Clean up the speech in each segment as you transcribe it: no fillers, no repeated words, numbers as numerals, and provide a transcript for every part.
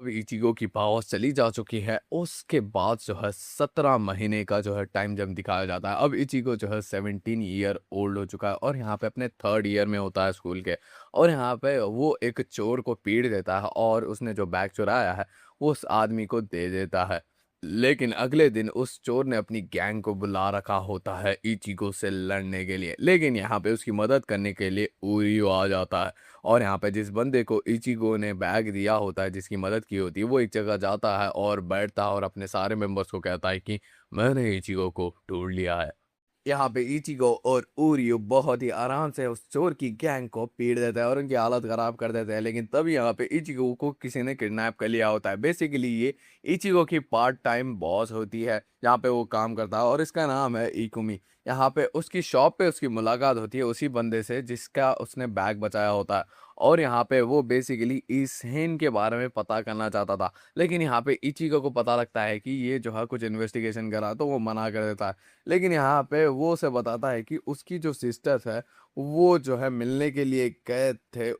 अब इचिगो की पावर चली जा चुकी है, उसके बाद जो है 17 महीने का जो है टाइम जंप दिखाया जाता है। अब इचिगो जो है 17 ईयर ओल्ड हो चुका है और यहाँ पे अपने 3rd ईयर में होता है स्कूल के। और यहाँ पे वो एक चोर को पीट देता है और उसने जो बैग चुराया है, वो उस आदमी को दे देता है। लेकिन अगले दिन उस चोर ने अपनी गैंग को बुला रखा होता है इचिगो से लड़ने के लिए। लेकिन यहाँ पे उसकी मदद करने के लिए उरियो आ जाता है। और यहाँ पे जिस बंदे को इचिगो ने बैग दिया होता है, जिसकी मदद की होती है, वो एक जगह जाता है और बैठता है और अपने सारे मेंबर्स को कहता है कि मैंने इचिगो को ढूंढ लिया है। यहाँ पे इचिगो और उरियो बहुत ही आराम से उस चोर की गैंग को पीट देता है और उनकी हालत खराब कर देते हैं। लेकिन तभी यहाँ पे इचिगो को किसी ने किडनैप कर लिया होता है। बेसिकली ये इचिगो की पार्ट टाइम बॉस होती है, जहाँ पे वो काम करता है और इसका नाम है इकुमी। यहाँ पे उसकी शॉप पे उसकी मुलाकात होती है उसी बंदे से जिसका उसने बैग बचाया होता है। और यहाँ पे वो बेसिकली इस हेन के बारे में पता करना चाहता था। लेकिन यहाँ पे इचिगो को पता लगता है कि ये जो है कुछ इन्वेस्टिगेशन करा, तो वो मना कर देता है। लेकिन यहाँ पे वो उसे बताता है कि उसकी जो सिस्टर्स है, वो जो है मिलने के लिए गए थे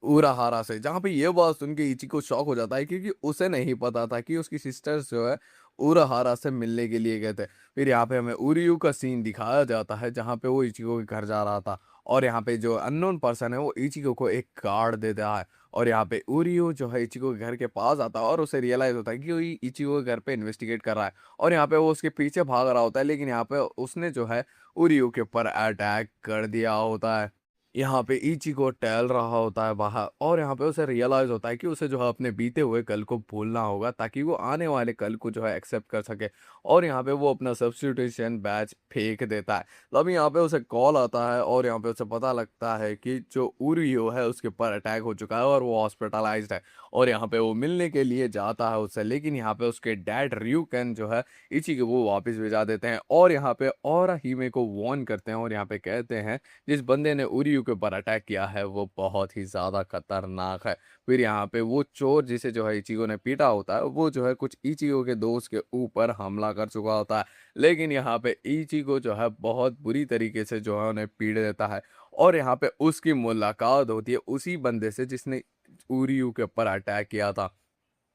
उराहारा से। जहाँ पे ये बात सुन के इचिको शॉक हो जाता है, क्योंकि उसे नहीं पता था कि उसकी सिस्टर्स जो है उराहारा से मिलने के लिए गए थे। फिर यहाँ पे हमें उरियू का सीन दिखाया जाता है, जहाँ पे वो इचिको के घर जा रहा था और यहाँ पे जो अननोन पर्सन है वो इचिको को एक कार्ड देता है। और यहाँ पे उरियू जो है इचिको के घर के पास आता है और उसे रियलाइज होता है कि वो इचिको के घर पे इन्वेस्टिगेट कर रहा है। और यहाँ पे वो उसके पीछे भाग रहा होता है, लेकिन यहाँ पे उसने जो है उरियू के ऊपर अटैक कर दिया होता है। यहाँ पे इचिको टहल रहा होता है बाहर और यहाँ पे उसे रियलाइज होता है कि उसे जो है अपने बीते हुए कल को भूलना होगा, ताकि वो आने वाले कल को जो है एक्सेप्ट कर सके। और यहाँ पे वो अपना सब्स्टिट्यूशन बैच फेंक देता है। तभी यहाँ पे उसे कॉल आता है और यहाँ पे उसे पता लगता है कि जो उरियो है उसके ऊपर अटैक हो चुका है और वो हॉस्पिटलाइज्ड है। और यहाँ पे वो मिलने के लिए जाता है उससे, लेकिन यहाँ पे उसके डैड ryuken जो है इचिको को वापस भेजा देते हैं और यहाँ पे और हिमे को वॉर्न करते हैं और यहाँ पे कहते हैं जिस बंदे ने उरियू के ऊपर अटैक किया है वो बहुत ही ज़्यादा खतरनाक है। फिर यहाँ पे वो चोर जिसे जो है इचिको ने पीटा होता है, वो जो है कुछ इचिको के दोस्त के ऊपर हमला कर चुका होता है। लेकिन यहाँ पे इचिको जो है बहुत बुरी तरीके से जो है उन्हें पीट देता है। और यहाँ पे उसकी मुलाकात होती है उसी बंदे से जिसने उरियू के ऊपर अटैक किया था।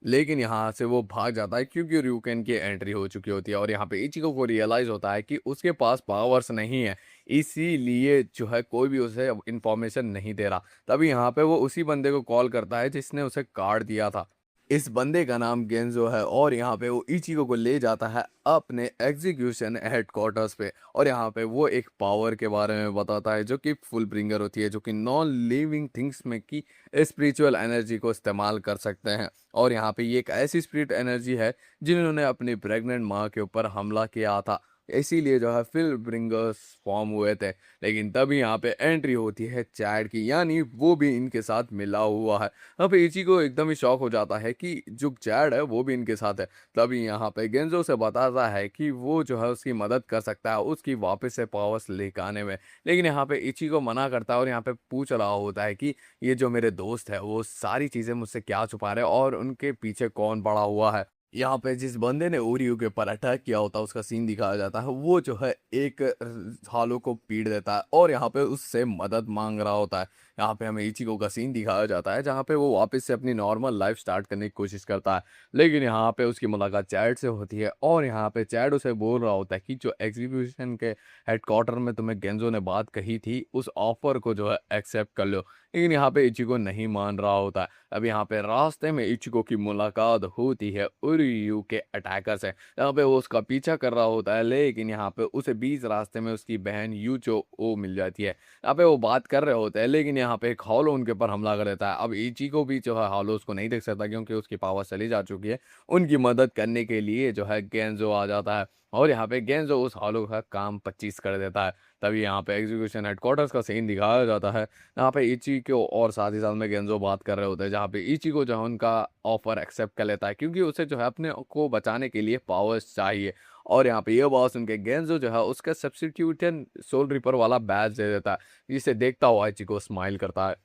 लेकिन यहाँ से वो भाग जाता है क्योंकि ryuken की एंट्री हो चुकी होती है और यहाँ पे इचिको को रियलाइज होता है कि उसके पास पावर्स नहीं है, इसीलिए जो है कोई भी उसे इंफॉर्मेशन नहीं दे रहा। तभी यहाँ पे वो उसी बंदे को कॉल करता है जिसने उसे कार्ड दिया था। इस बंदे का नाम गेंजो है और यहाँ पे वो इचिको को ले जाता है अपने एग्जीक्यूशन हेडक्वार्टर्स पे। और यहाँ पे वो एक पावर के बारे में बताता है जो कि फुल ब्रिंगर होती है, जो कि नॉन लिविंग थिंग्स में की स्पिरिचुअल एनर्जी को इस्तेमाल कर सकते हैं। और यहाँ पे ये एक ऐसी स्पिरिट एनर्जी है जिन्होंने अपनी प्रेग्नेंट माँ के ऊपर हमला किया था, इसीलिए जो है फिल ब्रिंगर्स फॉर्म हुए थे। लेकिन तभी यहाँ पे एंट्री होती है चैड की, यानी वो भी इनके साथ मिला हुआ है। अब इचिको एकदम ही शॉक हो जाता है कि जो चैड है वो भी इनके साथ है। तभी यहाँ पे गेंजो से बताता है कि वो जो है उसकी मदद कर सकता है उसकी वापस से पावर्स लेकर आने में। लेकिन यहाँ पे इचिको मना करता है और यहाँ पे पूछ रहा होता है कि ये जो मेरे दोस्त है वो सारी चीज़ें मुझसे क्या छुपा रहे हैं और उनके पीछे कौन पड़ा हुआ है। यहाँ पे जिस बंदे ने ओरियो के ऊपर अटैक किया होता है उसका सीन दिखाया जाता है, वो जो है एक हालो को पीट देता है और यहाँ पे उससे मदद मांग रहा होता है। यहाँ पे हमें इचिको का सीन दिखाया जाता है जहाँ पे वो वापस से अपनी नॉर्मल लाइफ स्टार्ट करने की कोशिश करता है। लेकिन यहाँ पे उसकी मुलाकात चैड से होती है और यहाँ पे चैड उसे बोल रहा होता है कि जो एग्जीक्यूशन के हेडक्वार्टर में तुम्हें गेंजो ने बात कही थी उस ऑफर को जो है एक्सेप्ट कर लो। लेकिन यहाँ पे इचिको नहीं मान रहा होता है। अब यहाँ पे रास्ते में इचिको की मुलाकात होती है उरियू के अटैकर से, यहाँ पे वो उसका पीछा कर रहा होता है। लेकिन यहाँ पे उसे बीच रास्ते में उसकी बहन यूचो ओ मिल जाती है। यहाँ पे वो बात कर रहे होते हैं, लेकिन यहाँ पे एक हॉलो उनके ऊपर हमला कर देता है। अब इचिको भी जो है हॉलो उसको नहीं देख सकता क्योंकि उसकी पावर चली जा चुकी है। उनकी मदद करने के लिए जो है गेंजो आ जाता है और यहाँ पे गेंजो उस हॉलो का काम 25 कर देता है। तभी यहाँ पे एग्जीक्यूशन हेडक्वार्टर्स का सीन दिखाया जाता है। यहाँ पे इचिको और साथ ही साथ में गेंजो बात कर रहे होते हैं, जहाँ पे इचिको जो है उनका ऑफर एक्सेप्ट कर लेता है क्योंकि उसे जो है अपने को बचाने के लिए पावर्स चाहिए। और यहाँ पे ये बात सुन के गेंजो जो है उसका सब्स्टिट्यूशन सोल रिपर वाला बैज दे देता है, जिसे देखता हुआ इचिको स्माइल करता है।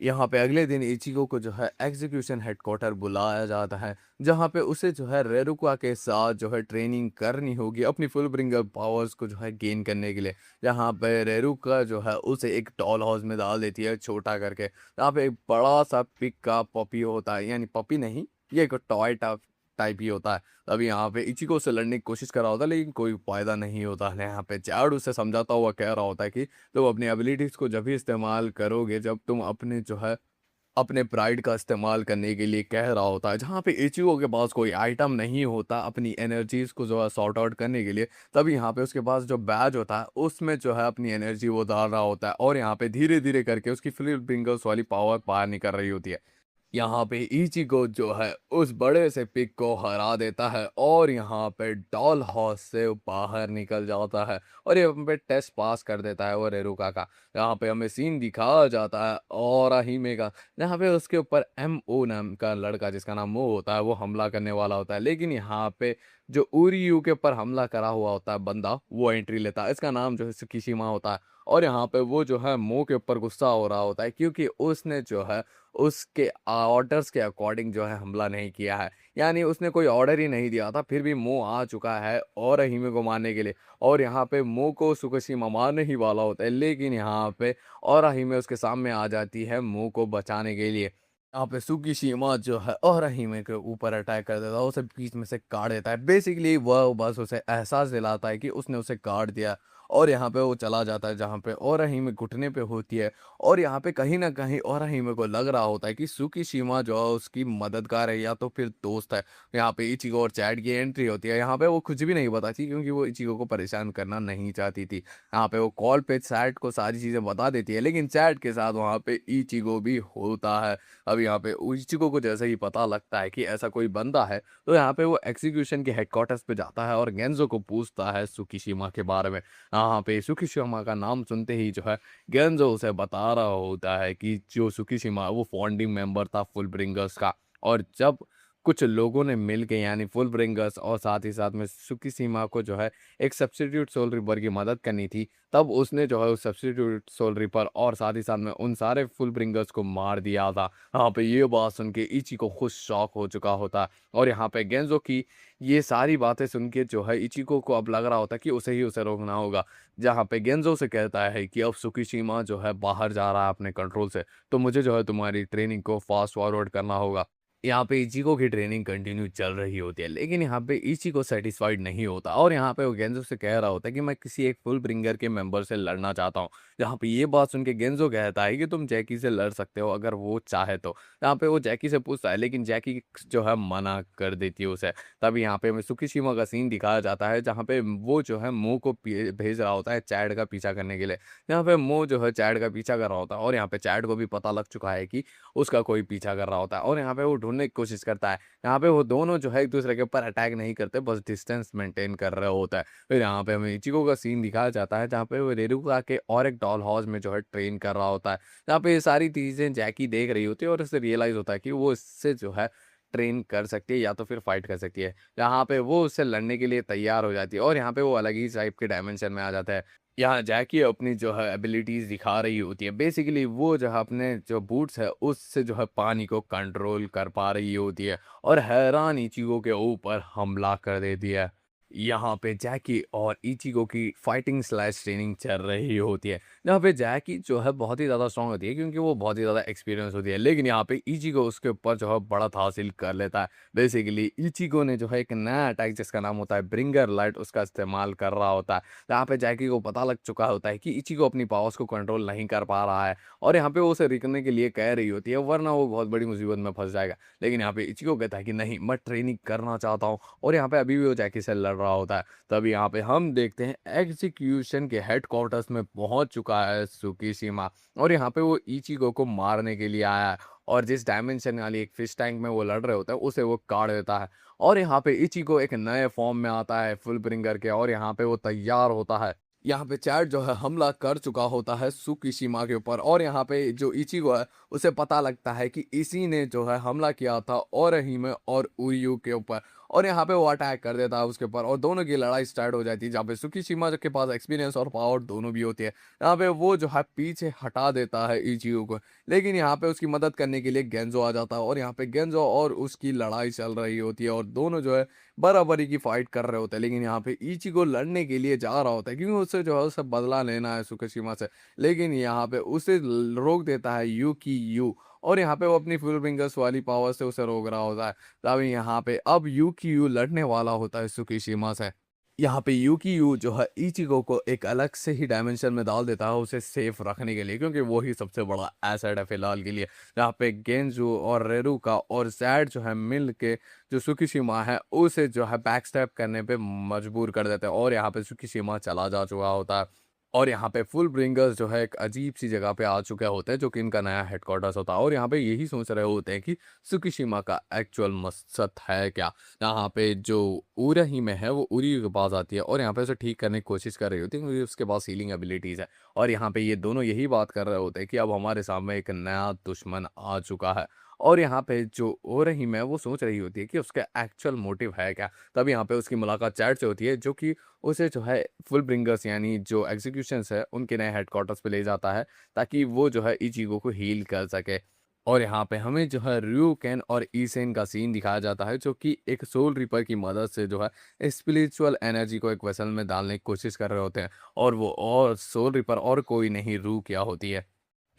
यहाँ पे अगले दिन इचिको को जो है एग्जीक्यूशन हेडक्वार्टर बुलाया जाता है, जहाँ पे उसे जो है रेरुका के साथ जो है ट्रेनिंग करनी होगी अपनी फुल ब्रिंगर पावर्स को जो है गेन करने के लिए। जहाँ पे रेरुका जो है उसे एक डॉल हाउस में डाल देती है छोटा करके, जहाँ पे एक बड़ा सा पिग का पपी होता है, यानी पपी नहीं, ये एक टॉय टाइप टाइप ही होता है। तभी यहाँ पे इचिको से लड़ने की कोशिश कर रहा होता है, लेकिन कोई फ़ायदा नहीं होता है। यहाँ पे चैड उसे समझाता हुआ कह रहा होता है कि तुम अपनी एबिलिटीज़ को जब भी इस्तेमाल करोगे, जब तुम अपने जो है अपने प्राइड का इस्तेमाल करने के लिए कह रहा होता है। जहाँ पे इचिको के पास कोई आइटम नहीं होता अपनी एनर्जीज़ को जो है सॉर्ट आउट करने के लिए, तब यहाँ पे उसके पास जो बैज होता है, उसमें जो है अपनी एनर्जी वो डाल रहा होता है, और यहाँ पे धीरे-धीरे करके उसकी फ्लिप फिंगर्स वाली पावर बाहर निकल रही होती है। यहाँ पे इचिको जो है उस बड़े से पिग को हरा देता है, और यहाँ पे डॉल हाउस से वो बाहर निकल जाता है, और ये पे टेस्ट पास कर देता है वो रेरुका का। यहाँ पे हमें सीन दिखाया जाता है और अहीमे का, जहाँ पे उसके ऊपर एमओ नाम का लड़का जिसका नाम मो होता है वो हमला करने वाला होता है, लेकिन यहाँ पे जो उरियू के ऊपर हमला करा हुआ होता है बंदा, वो एंट्री लेता है। इसका नाम जो है सुकिशिमा होता है, और यहाँ पे वो जो है मो के ऊपर गुस्सा हो रहा होता है, क्योंकि उसने जो है उसके ऑर्डर्स के अकॉर्डिंग जो है हमला नहीं किया है। यानी उसने कोई ऑर्डर ही नहीं दिया था, फिर भी मो आ चुका है और हिमे को मारने के लिए, और यहाँ पे मो को सुकुशिमा मारने ही वाला होता है, लेकिन यहाँ पे और हिमे उसके सामने आ जाती है मो को बचाने के लिए। यहाँ पे सुकीशिमा जो है और हिमे के ऊपर अटैक कर देता है, उसे बीच में से काट देता है। बेसिकली वह बस उसे एहसास दिलाता है कि उसने उसे काट दिया, और यहाँ पे वो चला जाता है जहाँ पे और हिमे घुटने पे होती है, और यहाँ पे कहीं न कहीं ओराहिमे को लग रहा होता है कि सुकीशिमा जो है उसकी मददगार है या तो फिर दोस्त है। यहाँ पे इचिको और चैड की एंट्री होती है। यहाँ पे वो कुछ भी नहीं बताती, क्योंकि वो इचिको को परेशान करना नहीं चाहती थी। यहाँ पे वो कॉल पे चैड को सारी चीज़ें बता देती है, लेकिन चैड के साथ वहाँ पे इचिको भी होता है। अब यहाँ पे इचिको को जैसे ही पता लगता है कि ऐसा कोई बंदा है, तो यहाँ पे वो एग्जीक्यूशन के हेडक्वार्टर्स पे जाता है और गेंजो को पूछता है सुकीशिमा के बारे में। यहाँ पे सुकीशिमा का नाम सुनते ही जो है गेंजो उसे बता रहा होता है कि जो सुकीशिमा वो फाउंडिंग मेंबर था फुल ब्रिंगर्स का, और जब कुछ लोगों ने मिल के यानी फुल ब्रिंगर्स और साथ ही साथ में सुकीशिमा को जो है एक सब्स्टिट्यूट सोल रिपर की मदद करनी थी, तब उसने जो है उस सब्स्टिट्यूट सोल रिपर और साथ ही साथ में उन सारे फुल ब्रिंगर्स को मार दिया था। यहाँ पे ये बात सुन के इची को खुद शॉक हो चुका होता है, और यहाँ पे गेंजो की ये सारी बातें सुन के जो है इचिको को अब लग रहा होता है कि उसे रोकना होगा। जहाँ पे गेंजो से कहता है कि अब सुकीशिमा जो है बाहर जा रहा है अपने कंट्रोल से, तो मुझे जो है तुम्हारी ट्रेनिंग को फास्ट फॉरवर्ड करना होगा। यहाँ पे इचिको की ट्रेनिंग कंटिन्यू चल रही होती है, लेकिन यहाँ पे इचिको सैटिस्फाइड नहीं होता, और यहाँ पे वो गेंजो से कह रहा होता है कि मैं किसी एक फुल ब्रिंगर के मेंबर से लड़ना चाहता हूँ। जहाँ पे ये बात सुन के गेंजो कहता है कि तुम जैकी से लड़ सकते हो अगर वो चाहे तो। यहाँ पे वो जैकी से पूछता है, लेकिन जैकी जो है मना कर देती है उसे। तभी यहाँ पे हमें सुकीशिमा का सीन दिखाया जाता है, जहाँ पे वो जो है मो को भेज रहा होता है चैड का पीछा करने के लिए। यहाँ पे मो जो है चैड का पीछा कर रहा होता है, और यहाँ पे चैड को भी पता लग चुका है कि उसका कोई पीछा कर रहा होता है, और यहाँ पे वो ढूंढने की कोशिश करता है। यहाँ पे वो दोनों जो है एक दूसरे के ऊपर अटैक नहीं करते, बस डिस्टेंस मेंटेन कर रहे होता है। फिर यहाँ पे हमें इचिको का सीन दिखाया जाता है, जहाँ पे वो रेरुका के और एक डॉल हाउस में जो है ट्रेन कर रहा होता है। जहाँ पे ये सारी चीज़ें जैकी देख रही होती है, और उससे रियलाइज़ होता है कि वो इससे जो है ट्रेन कर सकती है या तो फिर फाइट कर सकती है। यहाँ पे वो उससे लड़ने के लिए तैयार हो जाती है, और यहाँ पे वो अलग ही टाइप के डायमेंशन में आ जाता है। यहाँ जैकी अपनी जो है एबिलिटीज़ दिखा रही होती है। बेसिकली वो जो है अपने जो बूट्स है उससे जो है पानी को कंट्रोल कर पा रही होती है, और हैरान इचिको के ऊपर हमला कर देती है। यहाँ पे जैकी और इचिको की फाइटिंग स्लैश ट्रेनिंग चल रही होती है, जहाँ पे जैकी जो है बहुत ही ज़्यादा स्ट्रॉन्ग होती है, क्योंकि वो बहुत ही ज़्यादा एक्सपीरियंस होती है, लेकिन यहाँ पे इचिको उसके ऊपर जो है बढ़त हासिल कर लेता है। बेसिकली इचिको ने जो है एक नया अटैक जिसका नाम होता है ब्रिंगर लाइट उसका इस्तेमाल कर रहा होता है, जहाँ पे जैकी को पता लग चुका होता है कि इचिको अपनी पावर्स को कंट्रोल नहीं कर पा रहा है, और यहाँ पे वो उसे रुकने के लिए कह रही होती है, वरना वो बहुत बड़ी मुसीबत में फंस जाएगा। लेकिन यहाँ पे इचिको कहता है कि नहीं, मैं ट्रेनिंग करना चाहता हूँ, और यहाँ पे अभी भी वो जैकी से लड़ रहा होता है। तभी यहाँ पे हम देखते हैं एग्जीक्यूशन के हेडक्वार्टर्स में पहुंच चुका है सुकीशिमा, और यहाँ पे वो इचिको को मारने के लिए आया है, और जिस डायमेंशन वाली एक फिश टैंक में वो लड़ रहे होते हैं उसे वो काट देता है, और यहाँ पे इचिको एक नए फॉर्म में आता है फुल ब्रिंगर के, और यहाँ पे वो तैयार होता है। यहाँ पे चैट जो है हमला कर चुका होता है सुकीशिमा के ऊपर, और यहाँ पे जो इचिगो है उसे पता लगता है कि इसी ने जो है हमला किया था ओरहिमे और उरियू के ऊपर, और यहाँ पे वो अटैक कर देता है उसके ऊपर, और दोनों की लड़ाई स्टार्ट हो जाती है, जहाँ पे सुकीशिमा के पास एक्सपीरियंस और पावर दोनों भी होती है। यहाँ पे वो जो है पीछे हटा देता है इचिगो को, लेकिन यहाँ पे उसकी मदद करने के लिए गेंजो आ जाता है, और यहाँ पे गेंजो और उसकी लड़ाई चल रही होती है, और दोनों जो है बराबरी की फाइट कर रहे होते हैं। लेकिन यहाँ पे इचिगो लड़ने के लिए जा रहा होता है, क्योंकि उससे जो है उसे बदला लेना है सुकीशिमा से, लेकिन यहाँ पे उसे रोक देता है यूकी यू, और यहाँ पे वो अपनी फुल फिंगर्स वाली पावर से उसे रोक रहा होता है। तभी यहाँ पे अब यूकियू लड़ने वाला होता है सुकिशिमा से। यहाँ पे यूकियू जो है इचिगो को एक अलग से ही डायमेंशन में डाल देता है उसे सेफ रखने के लिए, क्योंकि वो ही सबसे बड़ा एसेट है फिलहाल के लिए। जहाँ पे गेंजू और रेरुका और जैड जो है मिल के जो सुकिशिमा है उसे जो है बैक स्टैप करने पे मजबूर कर देते हैं, और यहाँ पे सुकिशिमा चला जा चुका होता है। और यहाँ पे फुल ब्रिंगर्स जो है एक अजीब सी जगह पे आ चुके होते हैं, जो कि इनका नया हेडक्वार्टर्स होता है, और यहाँ पे यही सोच रहे होते हैं कि सुकिशिमा का एक्चुअल मकसद है क्या। यहाँ पे जो उरही में है वो उरी के पास आती है और यहाँ पे उसे ठीक करने की कोशिश कर रही होती है, क्योंकि उसके पास हीलिंग एबिलिटीज़ है। और यहाँ पे ये दोनों यही बात कर रहे होते हैं कि अब हमारे सामने एक नया दुश्मन आ चुका है। और यहाँ पे जो ओरहिम है वो सोच रही होती है कि उसका एक्चुअल मोटिव है क्या। तब यहाँ पे उसकी मुलाकात चैट से होती है, जो कि उसे जो है फुल ब्रिंगर्स यानी जो एग्जीक्यूशंस है उनके नए हेडक्वार्टर्स पे ले जाता है, ताकि वो जो है इचिगो को हील कर सके। और यहाँ पे हमें जो है ryuken और ईसेन का सीन दिखाया जाता है, जो कि एक सोल रिपर की मदद से जो है स्पिरिचुअल एनर्जी को एक वेसल में डालने की कोशिश कर रहे होते हैं, और वो और सोल रिपर और कोई नहीं रू क्या होती है।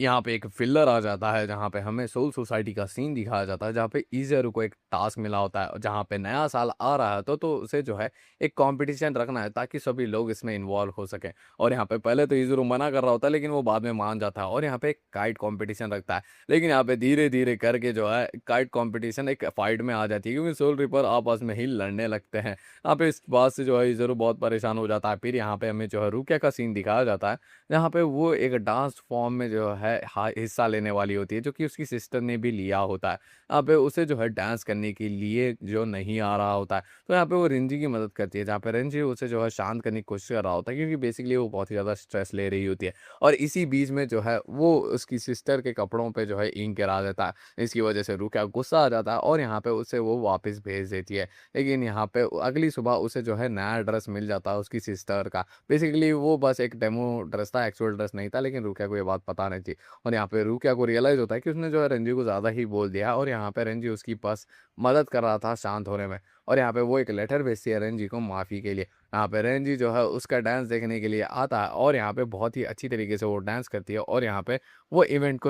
यहाँ पे एक फिलर आ जाता है जहाँ पे हमें सोल सोसाइटी का सीन दिखाया जाता है, जहाँ पे ईज़ेरू को एक टास्क मिला होता है, जहाँ पे नया साल आ रहा है तो उसे जो है एक कंपटीशन रखना है ताकि सभी लोग इसमें इन्वॉल्व हो सकें। और यहाँ पे पहले तो ईज़ेरू मना कर रहा होता है, लेकिन वो बाद में मान जाता है और यहाँ पे एक काइट कंपटीशन रखता है। लेकिन यहाँ पे धीरे धीरे करके जो है काइट कंपटीशन एक फाइट में आ जाती है, क्योंकि सोल रिपर आपस में ही लड़ने लगते हैं। यहाँ पे इस बात से जो है ईज़ेरू बहुत परेशान हो जाता है। फिर यहाँ पे हमें जो है रुकिया का सीन दिखाया जाता है, जहाँ पे वो एक डांस फॉर्म में जो है हिस्सा लेने वाली होती है, जो कि उसकी सिस्टर ने भी लिया होता है। यहाँ पे उसे जो है डांस करने के लिए जो नहीं आ रहा होता है, तो यहाँ पे वो रेंजी की मदद करती है, जहाँ पे रेंजी उसे जो है शांत करने की कोशिश कर रहा होता है, क्योंकि बेसिकली वो बहुत ही ज़्यादा स्ट्रेस ले रही होती है। और इसी बीच में जो है वो उसकी सिस्टर के कपड़ों पे जो है इंक गिरा देता है। इसकी वजह से रुकिया गुस्सा आ जाता है और यहाँ पे उसे वो वापस भेज देती है। लेकिन यहाँ पे अगली सुबह उसे जो है नया ड्रेस मिल जाता है उसकी सिस्टर का। बेसिकली वो बस एक डेमो ड्रेस था, एक्चुअल ड्रेस नहीं था, लेकिन रुकिया को ये बात पता नहीं थी। और यहाँ पे रुकिया को रियलाइज़ होता है कि उसने जो है रेंजी को ज़्यादा ही बोल दिया, और यहाँ पे रेंजी उसकी बस मदद कर रहा था शांत होने में। और यहाँ पे वो एक लेटर भेजती है रेंजी को माफ़ी के लिए। यहाँ पे रेंजी जो है उसका डांस देखने के लिए आता है, और यहाँ पे बहुत ही अच्छी तरीके से वो डांस करती है, और यहाँ पे वो इवेंट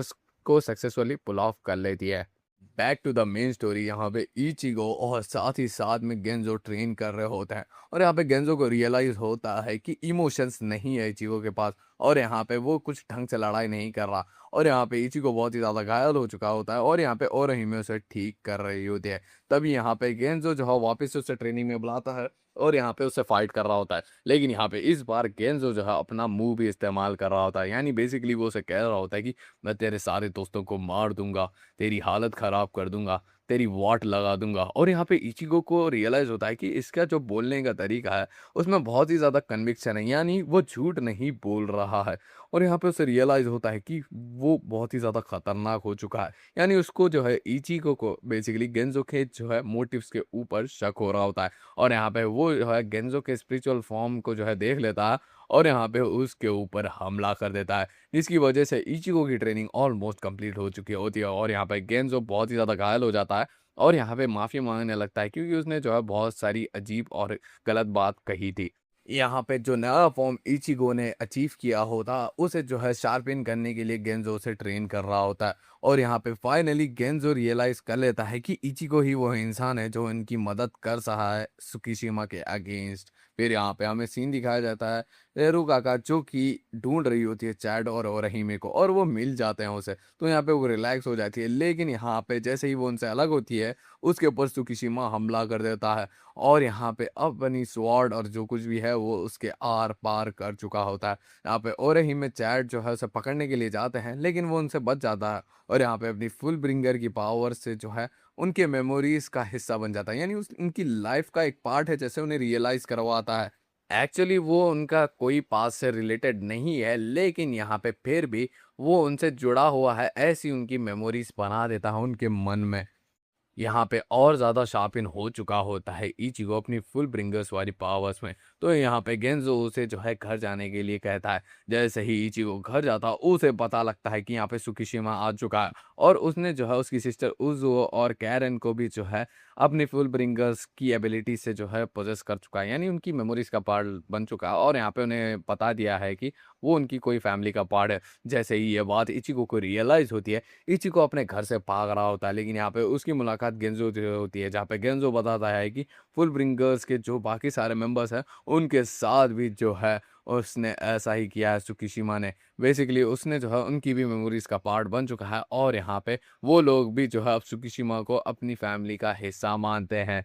को सक्सेसफुली पुल ऑफ कर लेती है। Back to the main story. यहाँ पे इचिगो और साथ ही साथ में गेंजो ट्रेन कर रहे होते हैं, और यहाँ पे गेंजो को रियलाइज होता है कि इमोशंस नहीं है इचिगो के पास, और यहाँ पे वो कुछ ढंग से लड़ाई नहीं कर रहा। और यहाँ पे इचिगो बहुत ही ज़्यादा घायल हो चुका होता है, और यहाँ पे ओरहिमे उसे ठीक कर रही होती है। तभी यहाँ पे गेंजो जो है वापस से उसे ट्रेनिंग में बुलाता है, और यहाँ पे उसे फाइट कर रहा होता है। लेकिन यहाँ पे इस बार गेंजो जो है अपना मूव भी इस्तेमाल कर रहा होता है, यानी बेसिकली वो उसे कह रहा होता है कि मैं तेरे सारे दोस्तों को मार दूंगा, तेरी हालत ख़राब कर दूँगा, तेरी वाट लगा दूँगा। और यहाँ पे इचिगो को रियलाइज़ होता है कि इसका जो बोलने का तरीका है, उसमें बहुत ही ज़्यादा कन्विक्शन है, यानी वो झूठ नहीं बोल रहा है। और यहाँ पे उसे रियलाइज़ होता है कि वो बहुत ही ज़्यादा खतरनाक हो चुका है। यानी उसको जो है इचिगो को बेसिकली गेंजो के जो है मोटिव्स के ऊपर शक हो रहा होता है। और यहाँ पे वो जो है गेंजो के स्पिरिचुअल फॉर्म को जो है देख लेता है, और यहाँ पे उसके ऊपर हमला कर देता है, जिसकी वजह से इचिगो की ट्रेनिंग ऑलमोस्ट कंप्लीट हो चुकी होती है। और यहाँ पे गेंजो बहुत ही ज़्यादा घायल हो जाता है, और यहाँ पे माफ़ी मांगने लगता है, क्योंकि उसने जो है बहुत सारी अजीब और गलत बात कही थी। यहाँ पे जो नया फॉर्म इचिगो ने अचीव किया होता, उसे जो है शार्पिन करने के लिए गेंजो से ट्रेन कर रहा होता है। और यहाँ पे फाइनली गेंजो रियलाइज़ कर लेता है कि इचिगो ही वो इंसान है जो इनकी मदद कर रहा है सुकिशिमा के अगेंस्ट। फिर यहाँ पे हमें सीन दिखाया जाता है रेरुका का, जो कि ढूंढ रही होती है चैड और ओरहिमे को, और वो मिल जाते हैं उसे, तो यहाँ पे वो रिलैक्स हो जाती है। लेकिन यहाँ पे जैसे ही वो उनसे अलग होती है, उसके ऊपर सुकिशिमा हमला कर देता है, और यहाँ पे अपनी स्वॉर्ड और जो कुछ भी है वो उसके आर पार कर चुका होता है। यहाँ पे ओरहिमे चैड जो है उसे पकड़ने के लिए जाते हैं, लेकिन वो उनसे बच जाता है, और यहाँ पे अपनी फुल ब्रिंगर की पावर से जो है उनके मेमोरीज का हिस्सा बन जाता है, यानी उस उनकी लाइफ का एक पार्ट है, जैसे उन्हें रियलाइज करवाता है। एक्चुअली वो उनका कोई पास से रिलेटेड नहीं है, लेकिन यहाँ पे फिर भी वो उनसे जुड़ा हुआ है, ऐसी उनकी मेमोरीज बना देता है उनके मन में। यहाँ पे और ज़्यादा शार्पिन हो चुका होता है इचिगो अपनी फुल ब्रिंगर्स वाली पावर्स में। तो यहाँ पे गेंजो उसे जो है घर जाने के लिए कहता है। जैसे ही इचिगो घर जाता है, उसे पता लगता है कि यहाँ पे सुकिशिमा आ चुका है, और उसने जो है उसकी सिस्टर उजुओ और कैरन को भी जो है अपनी फुल ब्रिंगर्स की एबिलिटी से जो है पोजेस कर चुका है, यानी उनकी मेमोरीज का पार्ट बन चुका है। और यहाँ पे उन्हें बता दिया है कि वो उनकी कोई फैमिली का पार्ट है। जैसे ही ये बात इचिको को रियलाइज़ होती है, इचिको अपने घर से भाग रहा होता है, लेकिन यहाँ पे उसकी मुलाकात गेंज़ो से होती है, जहाँ पे गेंज़ो बताता है कि फुलब्रिंगर्स के जो बाकी सारे मेंबर्स हैं, उनके साथ भी जो है उसने ऐसा ही किया है त्सुकिशिमा ने। बेसिकली उसने जो है उनकी भी मेमोरीज़ का पार्ट बन चुका है और यहाँ पे वो लोग भी जो है अब त्सुकिशिमा को अपनी फैमिली का हिस्सा मानते हैं।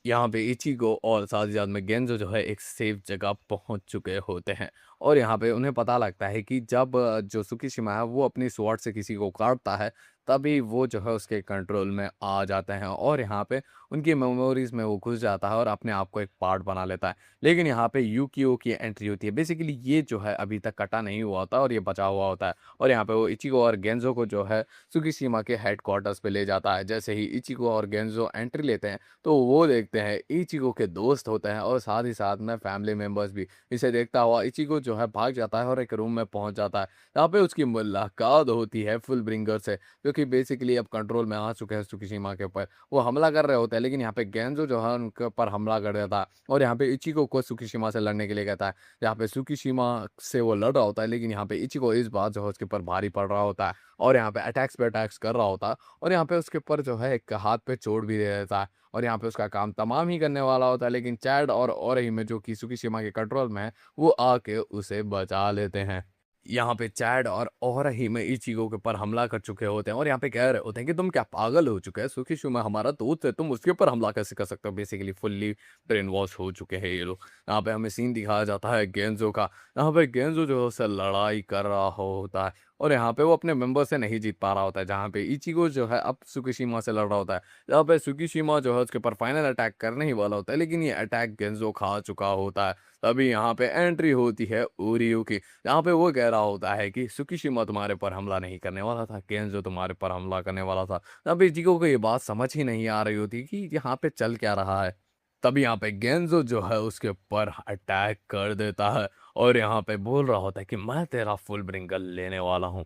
यहाँ पे इचिगो और साथ ही साथ में गेंज़ो जो है एक सेफ जगह पहुँच चुके होते हैं और यहाँ पे उन्हें पता लगता है कि जब जो त्सुकिशिमा है वो अपनी स्वॉर्ड से किसी को काटता है, तभी वो जो है उसके कंट्रोल में आ जाते हैं और यहाँ पे उनकी मेमोरीज़ में वो घुस जाता है और अपने आप को एक पार्ट बना लेता है। लेकिन यहाँ पे यूकियो की एंट्री होती है। बेसिकली ये जो है अभी तक कटा नहीं हुआ होता और ये बचा हुआ होता है और यहाँ पे वो इचिगो और गेंज़ो को जो है त्सुकिशिमा के हेडक्वार्टर्स पे ले जाता है। जैसे ही इचिगो और गेंज़ो एंट्री लेते हैं, तो वो देखते हैं इचिगो के दोस्त होते हैं और साथ ही साथ में फैमिली मेंबर्स भी। इसे देखता हुआ इचिगो जो है भाग जाता है और एक रूम में पहुंच जाता है। यहाँ पे उसकी मुलाकात होती है फुलब्रिंगर से, जो कि बेसिकली अब कंट्रोल में आ चुके हैं त्सुकिशिमा के ऊपर। वो हमला कर रहे होते हैं, लेकिन यहाँ पे गेंजो जो है उनके ऊपर हमला कर देता है और यहाँ पे इचिगो को त्सुकिशिमा से लड़ने के लिए कहता है। यहाँ पे त्सुकिशिमा से वो लड़ रहा होता है, लेकिन यहाँ पे इचिगो इस बात जो है उसके ऊपर भारी पड़ रहा होता है और यहाँ पे अटैक्स पे अटैक्स कर रहा होता है और यहाँ पे उसके ऊपर जो है एक हाथ पे चोट भी दे देता है। और यहाँ पे उसका काम तमाम ही करने वाला होता है, लेकिन चैड और ओरही में जो कि त्सुकिशिमा के कंट्रोल में है, वो आके उसे बचा लेते हैं। यहाँ पे चैड और ओरही में इचिगो के ऊपर हमला कर चुके होते हैं और यहाँ पे कह रहे होते हैं कि तुम क्या पागल हो चुके हैं? त्सुकिशिमा हमारा दोस्त है, तुम उसके ऊपर हमला कैसे कर सकते हो? बेसिकली फुल्ली ब्रेन वॉश हो चुके हैं ये लोग। यहाँ पे हमें सीन दिखाया जाता है गेंजो का। यहाँ पे गेंजो जो है उससे लड़ाई कर रहा होता है और यहाँ पे वो अपने मेंबर से नहीं जीत पा रहा होता है, जहाँ पे इचिगो जो है अब त्सुकिशिमा से लड़ रहा होता है। यहाँ पे त्सुकिशिमा जो है उसके ऊपर फाइनल अटैक करने ही वाला होता है, लेकिन ये अटैक गेंजो खा चुका होता है। तभी यहाँ पे एंट्री होती है ओरियो की, जहाँ पे वो कह रहा होता है कि त्सुकिशिमा तुम्हारे ऊपर हमला नहीं करने वाला था, गेंजो तुम्हारे ऊपर हमला करने वाला था। यहाँ पे इचिगो को ये बात समझ ही नहीं आ रही होती कि यहाँ पे चल क्या रहा है। तभी यहाँ पे गेंजो जो है उसके ऊपर अटैक कर देता है और यहाँ पे बोल रहा होता है कि मैं तेरा फुल ब्रिंगल लेने वाला हूँ।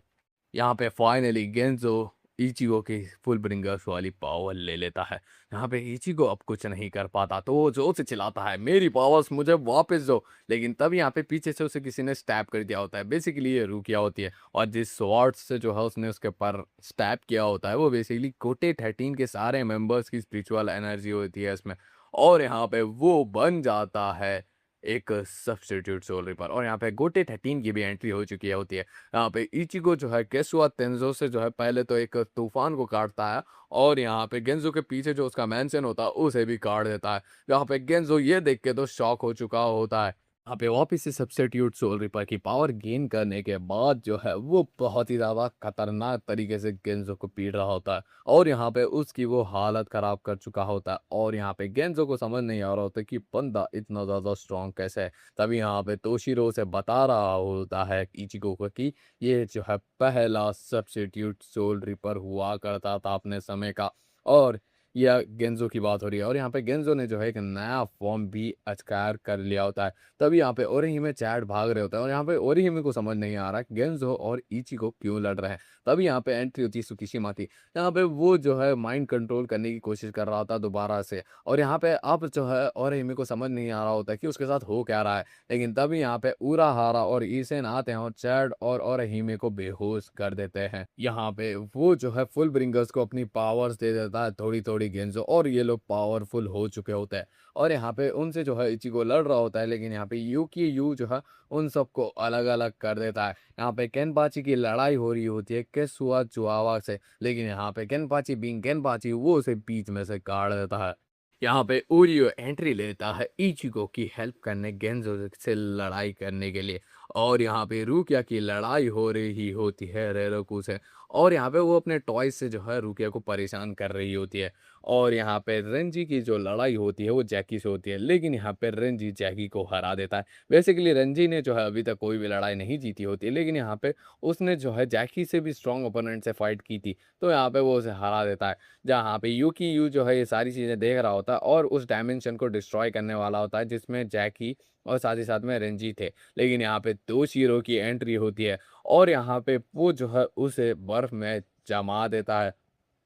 यहाँ पे फाइनली गेंजो इचिगो की फुल ब्रिंगर्स वाली पावर ले लेता है। यहाँ पे इचिगो अब कुछ नहीं कर पाता, तो वो जोर से चिल्लाता है मेरी पावर्स मुझे वापस दो। लेकिन तब यहाँ पे पीछे से उसे किसी ने स्टैब कर दिया होता है। बेसिकली ये रुकिया होती है और जिस स्वॉर्ड से जो है उसने उसके ऊपर स्टैब किया होता है, वो बेसिकली गोटे 13 के सारे मेंबर्स की स्पिरिचुअल एनर्जी होती है इसमें। और यहाँ पे वो बन जाता है एक सब्स्टिट्यूट सोल रिपर और यहाँ पे गोटे 13 की भी एंट्री हो चुकी है होती है। यहाँ पे इचिगो जो है केसुआ तेंजो से जो है पहले तो एक तूफान को काटता है और यहाँ पे गेंजो के पीछे जो उसका मैंशन होता है उसे भी काट देता है। यहाँ पे गेंजो ये देख के तो शॉक हो चुका होता है। यहाँ पे वापिस से सब्स्टिट्यूट सोल रिपर की पावर गेन करने के बाद जो है वो बहुत ही ज़्यादा खतरनाक तरीके से गेंजो को पीट रहा होता है और यहाँ पे उसकी वो हालत ख़राब कर चुका होता है और यहाँ पे गेंजो को समझ नहीं आ रहा होता कि बंदा इतना ज़्यादा स्ट्रॉन्ग कैसे है। तभी यहाँ पे तोशिरो उसे बता रहा होता है इचिगो को कि ये जो है पहला सब्स्टिट्यूट सोल रिपर हुआ करता था अपने समय का और यह गेंजो की बात हो रही है और यहाँ पे गेंजो ने जो है एक नया फॉर्म भी एक्वायर कर लिया होता है। तभी यहाँ पे ओरिहिमे चैट भाग रहे होते हैं और यहाँ पे ओरिहिमे को समझ नहीं आ रहा कि गेंजो और इचिगो क्यों लड़ रहे हैं। तभी यहाँ पे एंट्री होती है त्सुकिशिमा की। यहाँ पे वो जो है माइंड कंट्रोल करने की कोशिश कर रहा था दोबारा से और यहाँ पे अब जो है ओरिहिमे को समझ नहीं आ रहा होता कि उसके साथ हो क्या रहा है। लेकिन तभी यहाँ पे उराहारा और ईसेन आते हैं और चैड और ओरिहिमे को बेहोश कर देते हैं। यहाँ पे वो जो है फुल ब्रिंगर्स को अपनी पावर्स दे देता है थोड़ी थोड़ी गेंजो और ये लोग पावरफुल हो चुके होते हैं और यहाँ पे उनसे जो है इचिगो लड़ रहा होता है, लेकिन यहाँ पे यू की यू जो है उन सबको अलग अलग कर देता है। यहाँ पे केनपाची की लड़ाई हो रही होती है केसुआ जुआवा से, लेकिन यहाँ पे केनपाची बीइंग केनपाची वो उसे बीच में से काट देता है। यहाँ पे ओरियो एंट्री लेता है इचिगो की हेल्प करने गेंजो से लड़ाई करने के लिए और यहाँ पे रुकिया की लड़ाई हो रही होती है रेरोकू से और यहाँ पे वो अपने टॉयज से जो है रुकिया को परेशान कर रही होती है और यहाँ पे रेंजी की जो लड़ाई होती है वो जैकी से होती है, लेकिन यहाँ पे रेंजी जैकी को हरा देता है। बेसिकली रेंजी ने जो है अभी तक कोई भी लड़ाई नहीं जीती होती है, लेकिन यहाँ पे उसने जो है जैकी से भी स्ट्रॉन्ग ओपोनेंट से फाइट की थी, तो यहाँ पे वो उसे हरा देता है। जहाँ पे यूकी यू जो है ये सारी चीज़ें देख रहा होता है और उस डायमेंशन को डिस्ट्रॉय करने वाला होता है जिसमें जैकी और साथ ही साथ में रेंजी थे। लेकिन यहाँ पे तोशिरो की एंट्री होती है और यहाँ पे वो जो है उसे बर्फ में जमा देता है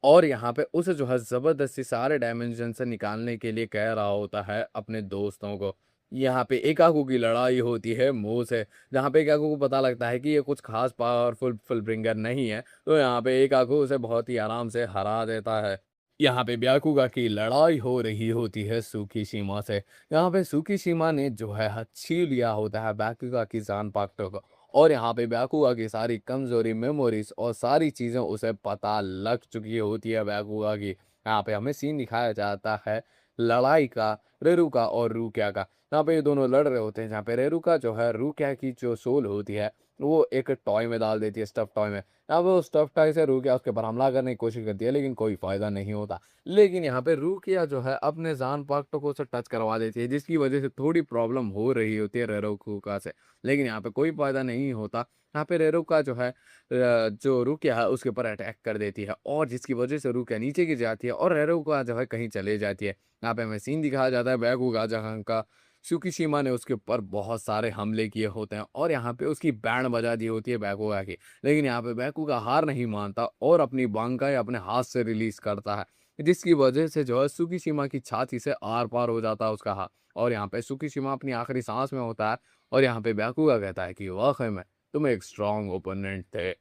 और यहाँ पे उसे जो है ज़बरदस्ती सारे डायमेंशन से निकालने के लिए कह रहा होता है अपने दोस्तों को। यहाँ पे एकाकू की लड़ाई होती है मोह से, जहाँ पे एकाकू को पता लगता है कि ये कुछ खास पावरफुल फुलब्रिंगर नहीं है, तो यहाँ पे एकाकू उसे बहुत ही आराम से हरा देता है। यहाँ पे ब्याकुगा की लड़ाई हो रही होती है सूकीशिमा से। यहाँ पे सूकीशिमा ने जो है छीन लिया होता है ब्याकुगा की जान पाक्टो को, और यहाँ पे ब्याकुगा की सारी कमजोरी मेमोरीज और सारी चीज़ें उसे पता लग चुकी होती है ब्याकुगा की। यहाँ पे हमें सीन दिखाया जाता है लड़ाई का, रेरुका और रूक्या का। यहाँ पे ये दोनों लड़ रहे होते हैं, जहाँ पे रेरुका जो है रूक्या की जो सोल होती है वो एक टॉय में डाल देती है, स्टफ टॉय में। अब वो स्टफ टॉय से रूकिया उसके ऊपर हमला करने की कोशिश करती है, लेकिन कोई फ़ायदा नहीं होता। लेकिन यहाँ पे रूकिया जो है अपने जान पार्टनर को उसे टच करवा देती है, जिसकी वजह से थोड़ी प्रॉब्लम हो रही होती है रेरोकुका से। लेकिन यहाँ पे कोई फ़ायदा नहीं होता। यहाँ पे रेरोका जो है जो रूकिया है उसके ऊपर अटैक कर देती है, और जिसकी वजह से रूकिया नीचे गिर जाती है और रेरोका जो है कहीं चले जाती है। यहाँ पे हमें सीन दिखाया जाता है बैकुगा जहाँ का त्सुकिशिमा ने उसके ऊपर बहुत सारे हमले किए होते हैं, और यहाँ पे उसकी बैंड बजा दी होती है बैकुगा की। लेकिन यहाँ पे बैकुगा हार नहीं मानता और अपनी बांकाई अपने हाथ से रिलीज करता है, जिसकी वजह से जो है त्सुकिशिमा की छाती से आर पार हो जाता है उसका हाथ। और यहाँ पे त्सुकिशिमा अपनी आखिरी सांस में होता है, और यहाँ पे बैकुगा कहता है कि वाकई में तुम एक स्ट्रांग ओपोनेंट थे।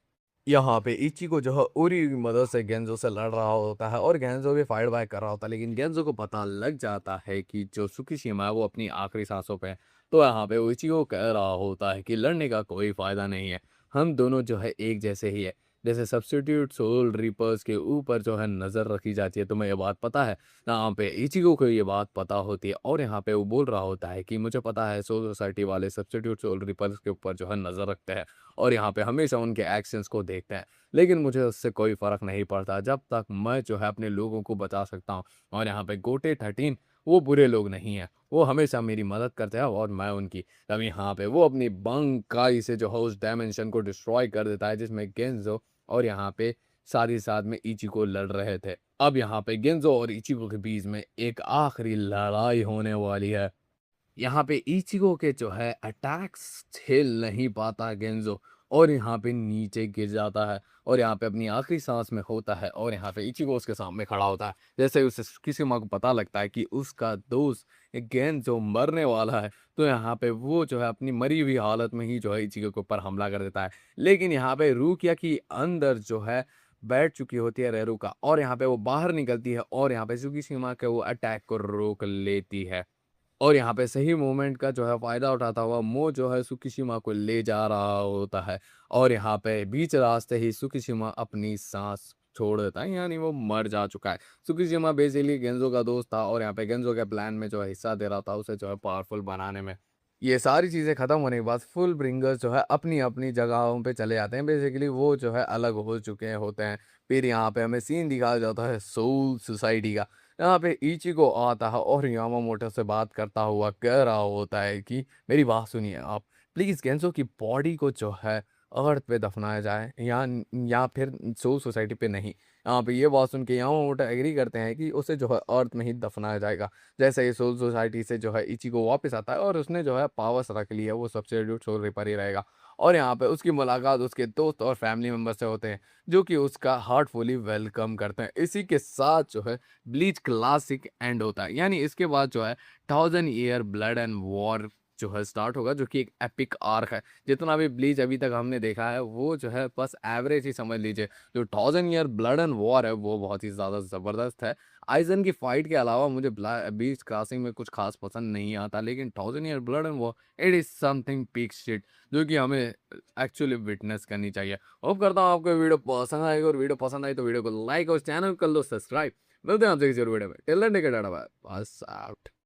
यहाँ पे इचिको जो है उरी की मदद से गेंजो से लड़ रहा होता है, और गेंजो भी फाइट बैक कर रहा होता है, लेकिन गेंजो को पता लग जाता है कि जो त्सुकिशिमा है वो अपनी आखिरी सांसों पे है। तो यहाँ पे वो इचिको कह रहा होता है कि लड़ने का कोई फ़ायदा नहीं है, हम दोनों जो है एक जैसे ही है। जैसे सब्स्टिट्यूट सोल रिपर्स के ऊपर जो है नज़र रखी जाती है, तुम्हें ये बात पता है? यहाँ पे इचिको को ये बात पता होती है, और यहाँ पे वो बोल रहा होता है कि मुझे पता है सोल सोसाइटी वाले सब्स्टिट्यूट सोल रिपर्स के ऊपर जो है नज़र रखते हैं, और यहाँ पे हमेशा उनके एक्शंस को देखते हैं। लेकिन मुझे उससे कोई फ़र्क नहीं पड़ता जब तक मैं जो है अपने लोगों को बचा सकता हूँ। और यहाँ पे गोटे 13 वो बुरे लोग नहीं हैं, वो हमेशा मेरी मदद करते हैं और मैं उनकी। तब यहाँ पे वो अपनी बंकाई से जो है उस डायमेंशन को डिस्ट्रॉय कर देता है, जिसमें गेंजो और यहाँ पे साथ ही साथ में इचिको लड़ रहे थे। अब यहाँ पे गेंजो और इचिको के बीच में एक आखिरी लड़ाई होने वाली है। यहाँ पे इचिगो के जो है अटैक्स झेल नहीं पाता गेंजो, और यहाँ पे नीचे गिर जाता है, और यहाँ पे अपनी आखिरी सांस में होता है, और यहाँ पे इचिगो उसके सामने खड़ा होता है। जैसे ही उसे किसी को पता लगता है कि उसका दोस्त गेंजो मरने वाला है, तो यहाँ पे वो जो है अपनी मरी हुई हालत में ही जो है इचिगो के ऊपर हमला कर देता है। लेकिन यहाँ पे रूकिया की अंदर जो है बैठ चुकी होती है रेरुका, और यहाँ पे वो बाहर निकलती है, और यहाँ पे सुकीशिमा के वो अटैक को रोक लेती है। और यहाँ पे सही मोमेंट का जो है फ़ायदा उठाता हुआ मो जो है सुकीशिमा को ले जा रहा होता है, और यहाँ पे बीच रास्ते ही सुकीशिमा अपनी सांस छोड़ देता है, यानी वो मर जा चुका है। सुकीशिमा बेसिकली गेंजो का दोस्त था, और यहाँ पे गेंजो के प्लान में जो है हिस्सा दे रहा था उसे जो है पावरफुल बनाने में। ये सारी चीज़ें ख़त्म होने के बाद फुल ब्रिंगर्स जो है अपनी अपनी जगहों पे चले जाते हैं, बेसिकली वो जो है अलग हो चुके होते हैं। फिर यहाँ पे हमें सीन दिखाया जाता है सोल सोसाइटी का। यहाँ पे इचिको आता है और यामामोटो से बात करता हुआ कह रहा होता है कि मेरी बात सुनिए आप, प्लीज़ गेंजो की बॉडी को जो है अर्थ पे दफनाया जाए, या फिर सोल सोसाइटी पे नहीं। यहाँ पे ये बात सुन के यामामोटो एग्री करते हैं कि उसे जो है अर्थ में ही दफनाया जाएगा। जैसे ही सोल सोसाइटी से जो है इचिको वापस आता है, और उसने जो है पावर्स रख ली है, वो सब्स्टिट्यूट सोल रिपर ही रहेगा। और यहाँ पे उसकी मुलाकात उसके दोस्त और फैमिली मेम्बर से होते हैं, जो कि उसका हार्टफुली वेलकम करते हैं। इसी के साथ जो है ब्लीच क्लासिक एंड होता है, यानी इसके बाद जो है 1000 ईयर ब्लड एंड वॉर जो है स्टार्ट होगा, जो कि एक एपिक आर्क है। जितना भी ब्लीच अभी तक हमने देखा है वो जो है बस एवरेज ही समझ लीजिए। जो 1000 ईयर ब्लड एंड वॉर है वो बहुत ही ज़्यादा ज़बरदस्त है। आइजन की फाइट के अलावा मुझे ब्लीच क्रॉसिंग में कुछ खास पसंद नहीं आता, लेकिन 1000 year blood and war it is something peak shit, जो कि हमें एक्चुअली विटनेस करनी चाहिए। होप करता हूँ आपको वीडियो पसंद आएगा, और वीडियो पसंद आई तो वीडियो को लाइक और चैनल कर लो सब्सक्राइब। मिलते हैं आपसे किसी और वीडियो में। Till then take care, bye, pass out.